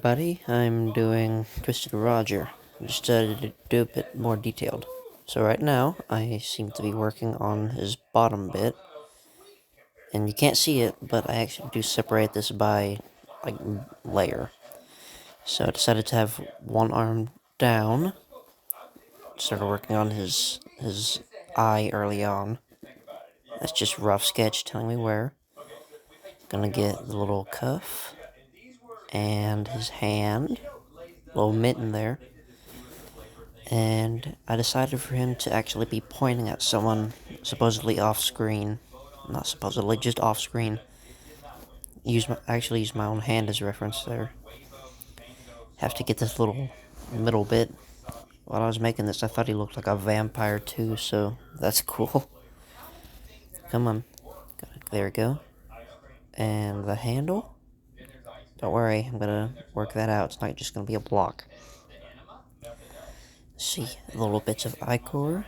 everybody, I'm doing Twisted Rodger. Just to do a bit more detailed. So right now, I seem to be working on his bottom bit. And you can't see it, but I actually do separate this by, like, layer. So I decided to have one arm down. Started working on his eye early on. That's just rough sketch telling me where. Gonna get the little cuff. And his hand. Little mitten there. And I decided for him to actually be pointing at someone supposedly off-screen. Not supposedly, just off-screen. Actually use my own hand as reference there. Have to get this little middle bit. While I was making this, I thought he looked like a vampire too, so that's cool. Come on. There we go. And the handle? Don't worry, I'm gonna work that out. It's not just gonna be a block. See, little bits of ichor.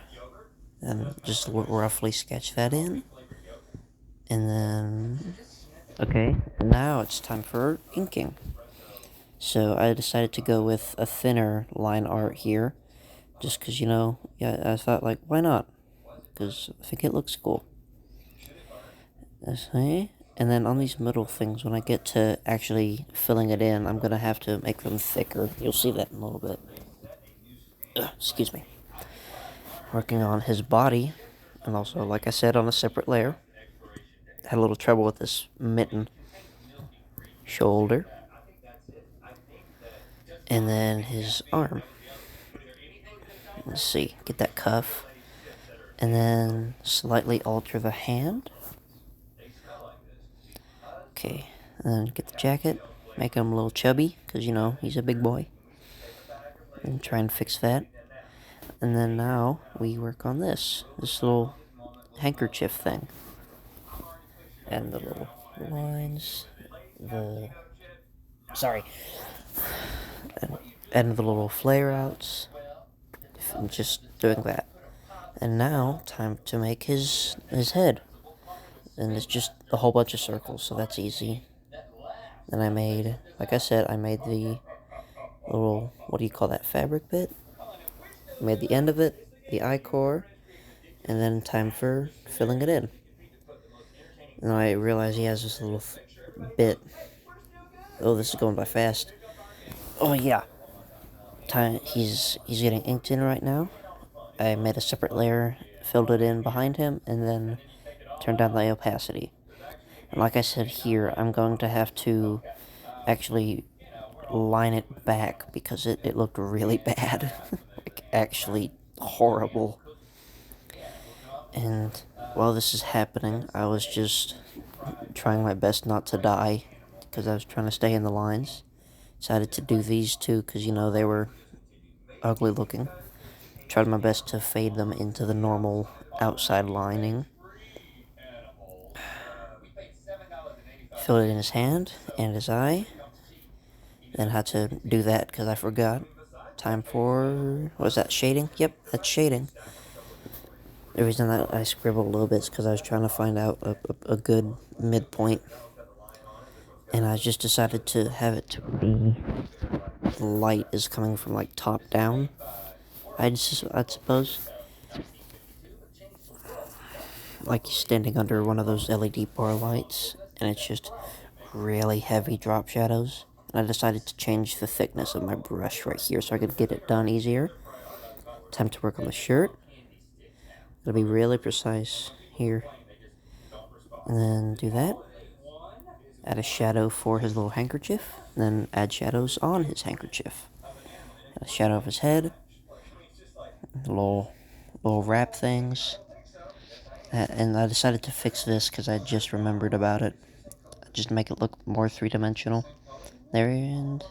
And just roughly sketch that in. And then... Okay, now it's time for inking. So I decided to go with a thinner line art here. Just because, yeah, I thought, like, why not? Because I think it looks cool. See? And then on these middle things, when I get to actually filling it in, I'm going to have to make them thicker. You'll see that in a little bit. Excuse me. Working on his body, and also, like I said, on a separate layer. Had a little trouble with this mitten. Shoulder. And then his arm. Let's see, get that cuff. And then slightly alter the hand. Okay, and then get the jacket. Make him a little chubby, because, he's a big boy. And try and fix that. And then now we work on this little handkerchief thing. And the little lines. And the little flare outs. Just doing that. And now, time to make his head. And it's just a whole bunch of circles, so that's easy. Then I made, like I said, I made the little, what do you call that, fabric bit? I made the end of it, the eye core, and then time for filling it in. And I realized he has this little bit. Oh, this is going by fast. Oh, yeah. He's getting inked in right now. I made a separate layer, filled it in behind him, and then turned down the opacity. And like I said here, I'm going to have to actually line it back because it looked really bad. Like, actually horrible. And while this is happening, I was just trying my best not to die because I was trying to stay in the lines. Decided to do these two because, they were ugly looking. Tried my best to fade them into the normal outside lining. Filled it in his hand and his eye. Then had to do that because I forgot. Time for... what was that, shading? Yep, that's shading. The reason that I scribbled a little bit is because I was trying to find out a good midpoint. And I just decided to have it to be... the light is coming from, like, top down. I'd suppose. Like you're standing under one of those LED bar lights, and it's just really heavy drop shadows. And I decided to change the thickness of my brush right here so I could get it done easier. Time to work on the shirt. It'll be really precise here. And then do that. Add a shadow for his little handkerchief. And then add shadows on his handkerchief. Add a shadow of his head. Little wrap things. And I decided to fix this because I just remembered about it. Just to make it look more three-dimensional. There, and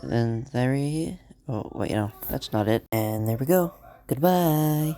then there he... oh, wait, no, that's not it. And there we go. Goodbye.